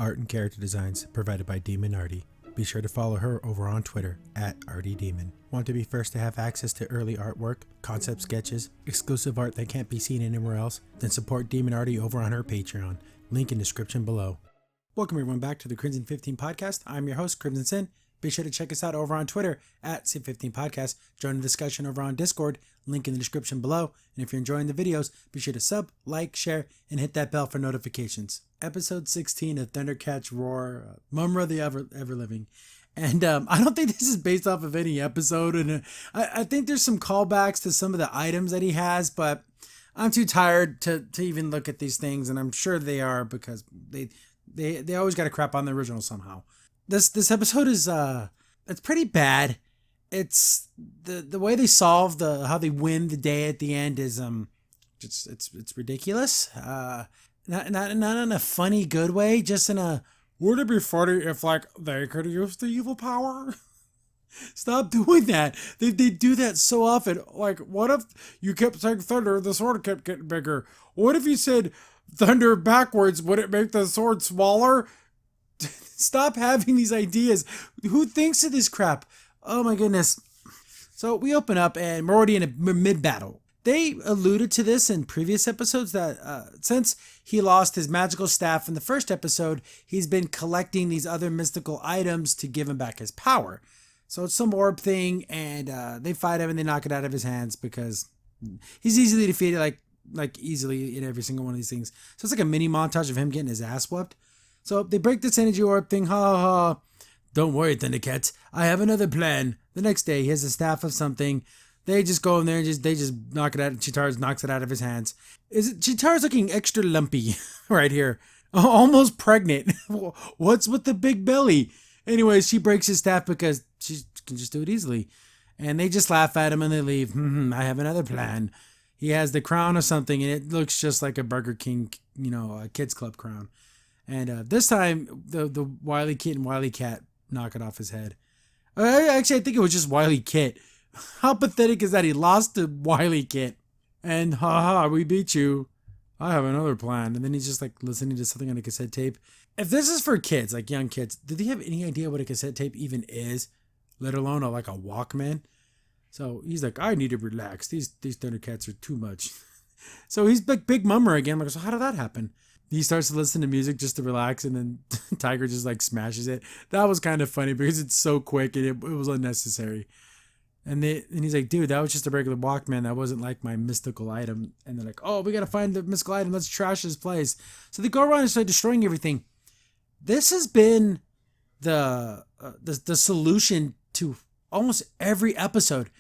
art and character designs provided by Demon Artie. Be sure to follow her over on Twitter at ArtieDemon. Want to be first to have access to early artwork, concept sketches, exclusive art that can't be seen anywhere else? Then support Demon Artie over on her Patreon. Link in description below. Welcome everyone back to the Crimson 15 Podcast. I'm your host, Crimson Sin. Be sure to check us out over on Twitter at Sin15 Podcast. Join the discussion over on Discord. Link in the description below. And if you're enjoying the videos, be sure to sub, like, share, and hit that bell for notifications. Episode 16 of Thundercats Roar, Mumm the Ever-Living. And I don't think this is based off of any episode. And I think there's some callbacks to some of the items that he has, but I'm too tired to even look at these things. And I'm sure they are because they always got to crap on the original somehow. This episode is it's pretty bad. It's the way they solve how they win the day at the end is it's ridiculous. Not in a funny good way, just in a would it be funny if like they could use the evil power? Stop doing that. They do that so often. Like, what if you kept saying thunder, the sword kept getting bigger? What if you said thunder backwards? Would it make the sword smaller? Stop having these ideas. Who thinks of this crap? Oh my goodness. So we open up and we're already in a mid-battle. They alluded to this in previous episodes that since he lost his magical staff in the first episode, he's been collecting these other mystical items to give him back his power. So it's some orb thing, and they fight him and they knock it out of his hands because he's easily defeated, like easily in every single one of these things. So it's like a mini montage of him getting his ass whooped. So they break this energy orb thing. Ha ha ha. Don't worry, Thundercats. I have another plan. The next day, he has a staff of something. They just go in there and they just knock it out. Chitaris knocks it out of his hands. Chitaris looking extra lumpy right here. Almost pregnant. What's with the big belly? Anyways, she breaks his staff because she can just do it easily. And they just laugh at him and they leave. I have another plan. He has the crown or something and it looks just like a Burger King, a kids club crown. And this time, the Wily Kit and Wily Cat knock it off his head. Actually, I think it was just Wily Kit. How pathetic is that? He lost to Wily Kit. And haha, we beat you. I have another plan. And then he's just like listening to something on a cassette tape. If this is for kids, like young kids, do they have any idea what a cassette tape even is? Let alone like a Walkman? So he's like, I need to relax. These Thundercats are too much. So he's like big mummer again. I'm like, so how did that happen? He starts to listen to music just to relax, and then Tiger just like smashes it. That was kind of funny because it's so quick and it was unnecessary. And he's like, dude, that was just a regular Walkman. That wasn't like my mystical item. And they're like, oh, we got to find the mystical item. Let's trash this place. So they go around and start destroying everything. This has been the solution to almost every episode.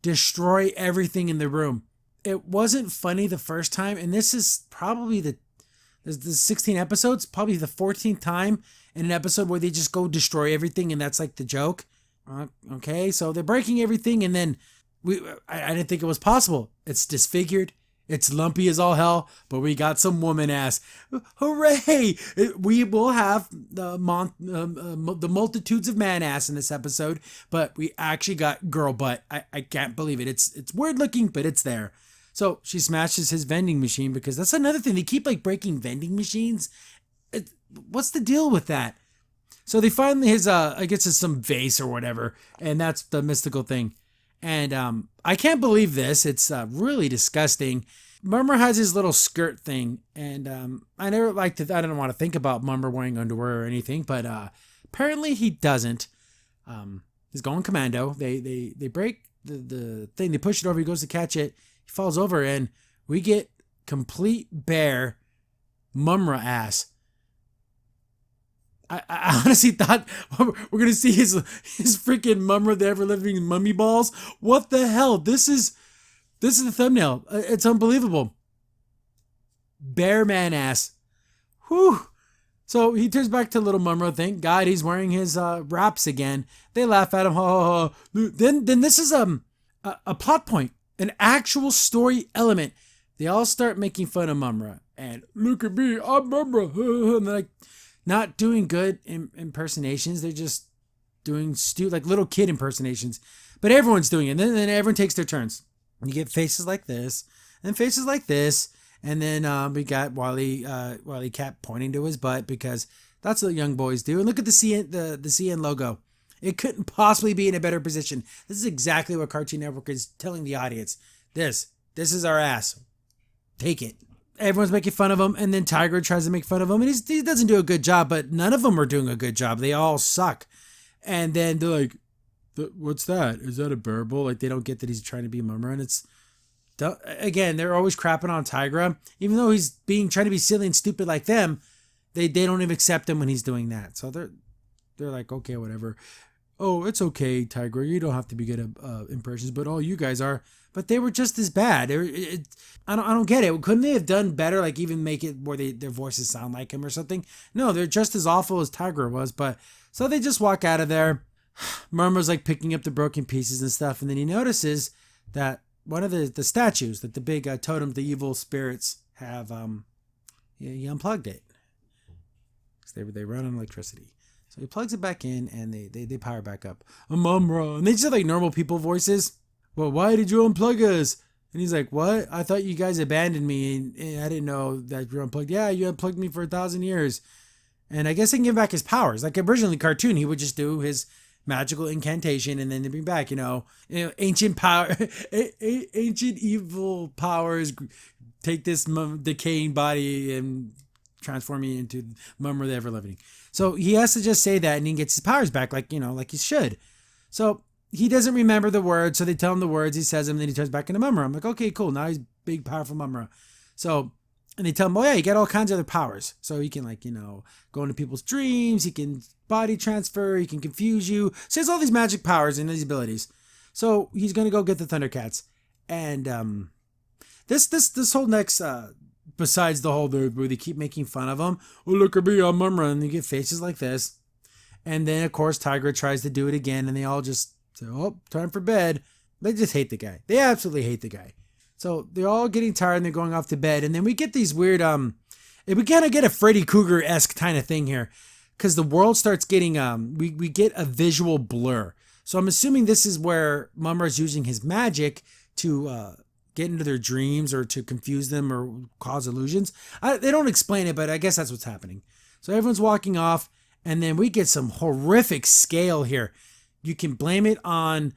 Destroy everything in the room. It wasn't funny the first time. And this is probably the 16 episodes, probably the 14th time in an episode where they just go destroy everything. And that's like the joke. Okay, so they're breaking everything, and then I didn't think it was possible. It's disfigured, it's lumpy as all hell, but we got some woman ass. Hooray! We will have the multitudes of man ass in this episode, but we actually got girl butt. I can't believe it. It's weird looking, but it's there. So she smashes his vending machine because that's another thing. They keep like breaking vending machines. What's the deal with that? So they find I guess it's some vase or whatever, and that's the mystical thing. And I can't believe this. It's really disgusting. Mummer has his little skirt thing, and I don't want to think about Mummer wearing underwear or anything, but apparently he doesn't. He's going commando. They break the thing. They push it over. He goes to catch it. He falls over, and we get complete bare Mumra ass. I honestly thought we're going to see his freaking Mumm the Ever-Living mummy balls. What the hell? This is the thumbnail. It's unbelievable. Bear man ass. Whew. So he turns back to little Mumm. Thank God he's wearing his wraps again. They laugh at him. Then this is a plot point. An actual story element. They all start making fun of Mumm. And look at me. I'm Mumm. And they're like, not doing good impersonations. They're just doing like little kid impersonations. But everyone's doing it. And then everyone takes their turns. And you get faces like this. And faces like this. And then we got Wily Cat pointing to his butt because That's what young boys do. And look at the CN logo. It couldn't possibly be in a better position. This is exactly what Cartoon Network is telling the audience. This is our ass. Take it. Everyone's making fun of him, and then Tiger tries to make fun of him, and he doesn't do a good job, but none of them are doing a good job. They all suck. And then they're like, what's that? Is that a bearable? Like, they don't get that he's trying to be Mumra, and it's... Again, they're always crapping on Tigra. Even though he's trying to be silly and stupid like them, they don't even accept him when he's doing that. So they're like, okay, whatever. Oh, it's okay, Tigra. You don't have to be good at impressions, but all you guys are. But they were just as bad. I don't get it. Couldn't they have done better? Like even make it where their voices sound like him or something? No, they're just as awful as Tigra was. But so they just walk out of there. Murmur's like picking up the broken pieces and stuff, and then he notices that one of the statues, that the big totems, the evil spirits have, he unplugged it. They run on electricity. So he plugs it back in, and they power back up. Mumra. And they just have like normal people voices. Well, why did you unplug us? And he's like, what? I thought you guys abandoned me, and I didn't know that you were unplugged. Yeah, you unplugged me for 1,000 years. And I guess they can give back his powers. Like originally cartoon, he would just do his magical incantation and then they bring back, ancient power, ancient evil powers, take this decaying body and transform me into Mumra the Ever-Living. So he has to just say that and he gets his powers back like he should. So he doesn't remember the words, so they tell him the words, he says them, and then he turns back into Mumra. I'm like, okay, cool. Now he's big, powerful Mumra. So, and they tell him, oh yeah, you got all kinds of other powers. So he can go into people's dreams, he can body transfer, he can confuse you. So he has all these magic powers and these abilities. So he's going to go get the Thundercats. And this whole next, besides the whole where they keep making fun of him, oh look at me, I'm Mumra, and they get faces like this. And then of course Tigra tries to do it again, and they all just say, oh, time for bed. They just hate the guy. They absolutely hate the guy. So they're all getting tired and they're going off to bed. And then we get these weird, we kind of get a Freddy Krueger-esque kind of thing here. Because the world starts getting, we get a visual blur. So I'm assuming this is where Mumra is using his magic to get into their dreams or to confuse them or cause illusions. They don't explain it, but I guess that's what's happening. So everyone's walking off, and then we get some horrific scale here. You can blame it on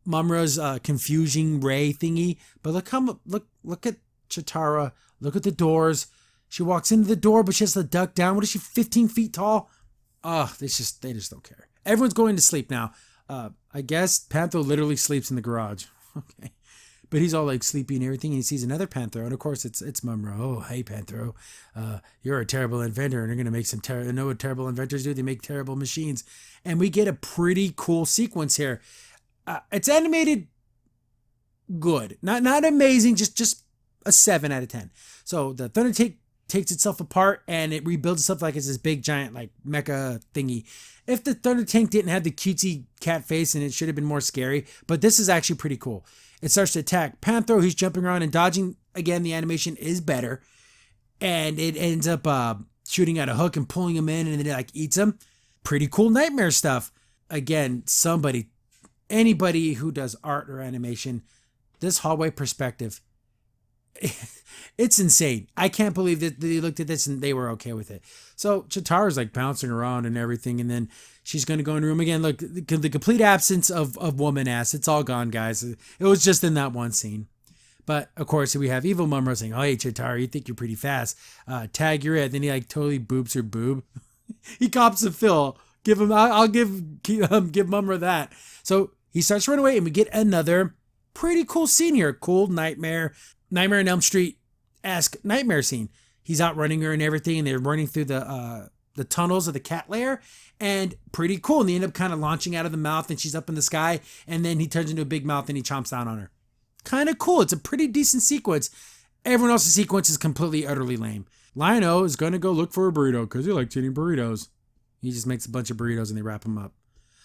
Mumra's confusing ray thingy, but look at Chitara. Look at the doors. She walks into the door, but she has to duck down. What is she, 15 feet tall? They just don't care. Everyone's going to sleep now. I guess Panther literally sleeps in the garage. Okay. But he's all like sleepy and everything, and he sees another Panther, and of course it's Mumra. Oh, hey Panther, you're a terrible inventor, and you're gonna make some you know what terrible inventors do? They make terrible machines. And we get a pretty cool sequence here. It's animated good, not amazing, just a 7 out of 10. So the Thunder takes itself apart and it rebuilds itself like it's this big giant like mecha thingy. If the Thunder Tank didn't have the cutesy cat face, and it should have been more scary, but this is actually pretty cool. It starts to attack Panther. He's jumping around and dodging. Again, the animation is better, and it ends up shooting out a hook and pulling him in, and then it like eats him. Pretty cool nightmare stuff. Again, anybody who does art or animation, this hallway perspective, it's insane. I can't believe that they looked at this and they were okay with it. So Chitara's like bouncing around and everything, and then she's going to go in the room again. Look, the complete absence of woman ass. It's all gone, guys. It was just in that one scene. But of course, we have evil Mumra saying, oh, hey, Chitara, you think you're pretty fast. Tag your head. Then he like totally boobs her boob. He cops a Phil. I'll give Mumra that. So he starts to run away, and we get another pretty cool scene here. Cool Nightmare on Elm Street-esque nightmare scene. He's outrunning her and everything, and they're running through the tunnels of the cat lair, and pretty cool. And they end up kind of launching out of the mouth, and she's up in the sky, and then he turns into a big mouth and he chomps down on her. Kind of cool. It's a pretty decent sequence. Everyone else's sequence is completely, utterly lame. Lion-O is going to go look for a burrito because he likes eating burritos. He just makes a bunch of burritos and they wrap them up.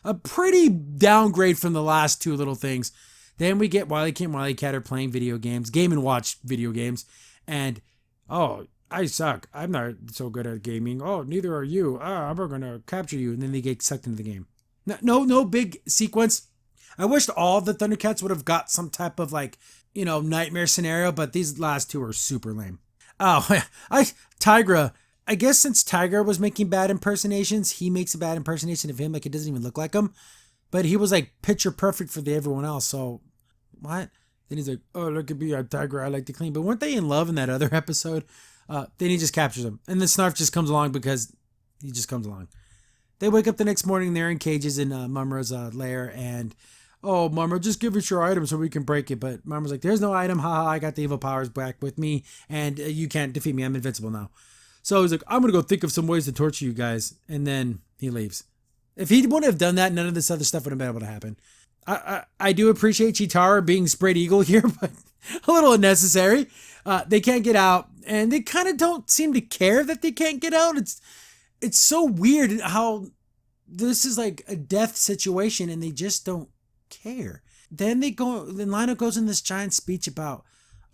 A pretty downgrade from the last two little things. Then we get Wile E. and Wile E. are playing video games, Game & Watch video games, and, oh, I suck. I'm not so good at gaming. Oh, neither are you. I'm going to capture you. And then they get sucked into the game. No big sequence. I wished all the Thundercats would have got some type of nightmare scenario, but these last two are super lame. Oh, Tigra, I guess since Tiger was making bad impersonations, he makes a bad impersonation of him. Like, it doesn't even look like him. But he was like picture perfect for everyone else. So what? Then he's like, oh, look at me, I'm Tiger, I like to clean. But weren't they in love in that other episode? Then he just captures him. And then Snarf just comes along because he just comes along. They wake up the next morning, they're in cages in Mumra's lair, and oh, Mumra, just give us your item so we can break it. But Mumra's like, there's no item, haha, I got the evil powers back with me, and you can't defeat me, I'm invincible now. So he's like, I'm gonna go think of some ways to torture you guys, and then he leaves. If he wouldn't have done that, none of this other stuff would have been able to happen. I do appreciate Chitara being spread eagle here, but a little unnecessary. They can't get out, and they kind of don't seem to care that they can't get out. It's so weird how this is like a death situation and they just don't care. Then Lionel goes in this giant speech about,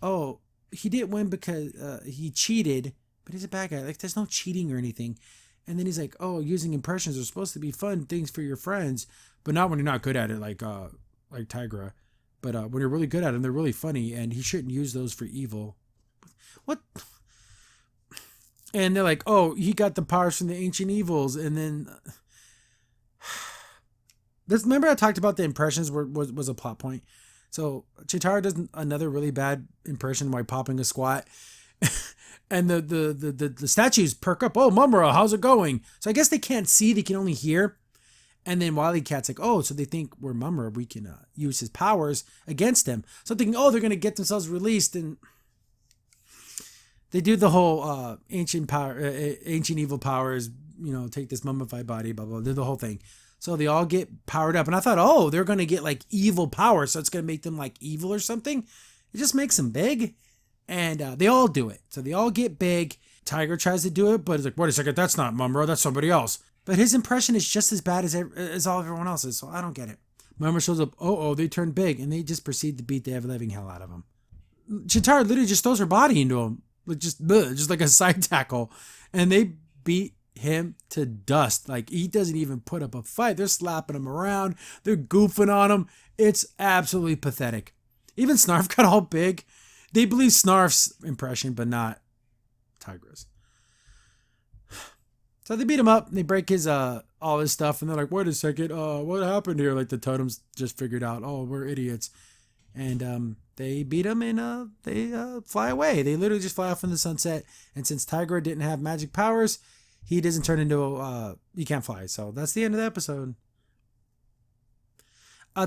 oh, he didn't win because he cheated, but he's a bad guy. Like, there's no cheating or anything. And then he's like, oh, using impressions are supposed to be fun things for your friends, but not when you're not good at it, like Tigra. But when you're really good at them, they're really funny, and he shouldn't use those for evil. What? And they're like, oh, he got the powers from the ancient evils. And then remember I talked about the impressions was a plot point. So Chitara does another really bad impression while popping a squat. And the statues perk up. Oh, Mumra, how's it going? So I guess they can't see, they can only hear. And then Wily Cat's like, oh, so they think we're Mumra, we can use his powers against him. So thinking, oh, they're going to get themselves released. And they do the whole ancient evil powers, take this mummified body, blah, blah, blah, the whole thing. So they all get powered up. And I thought, oh, they're going to get like evil powers. So it's going to make them like evil or something. It just makes them big. And they all do it. So they all get big. Tiger tries to do it, but it's like, wait a second, that's not Mumra, that's somebody else. But his impression is just as bad as all everyone else's. So I don't get it. Mumra shows up, oh, they turned big. And they just proceed to beat the ever-living hell out of him. Chitara literally just throws her body into him. Just like a side tackle, and they beat him to dust. Like, he doesn't even put up a fight. They're slapping him around, they're goofing on him. It's absolutely pathetic. Even Snarf got all big. They believe Snarf's impression, but not Tigra's. So they beat him up, and they break his all his stuff, and they're like, wait a second, what happened here? Like, the totems just figured out, oh, we're idiots. And they beat him, and they fly away. They literally just fly off in the sunset. And since Tigra didn't have magic powers, he doesn't turn into he can't fly. So that's the end of the episode.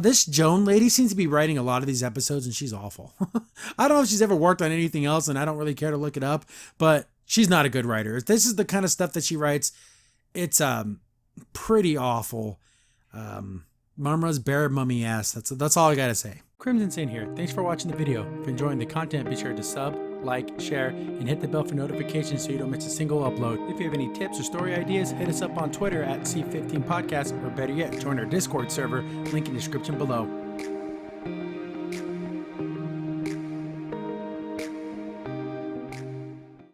This Joan lady seems to be writing a lot of these episodes, and she's awful. I don't know if she's ever worked on anything else, and I don't really care to look it up, but she's not a good writer. If this is the kind of stuff that she writes, it's pretty awful. Mumra's bare mummy ass. That's all I gotta say. Crimson Saint here. Thanks for watching the video. If you're enjoying the content, be sure to sub, like, share, and hit the bell for notifications so you don't miss a single upload. If you have any tips or story ideas, hit us up on Twitter at C15Podcast, or better yet, join our Discord server, link in the description below.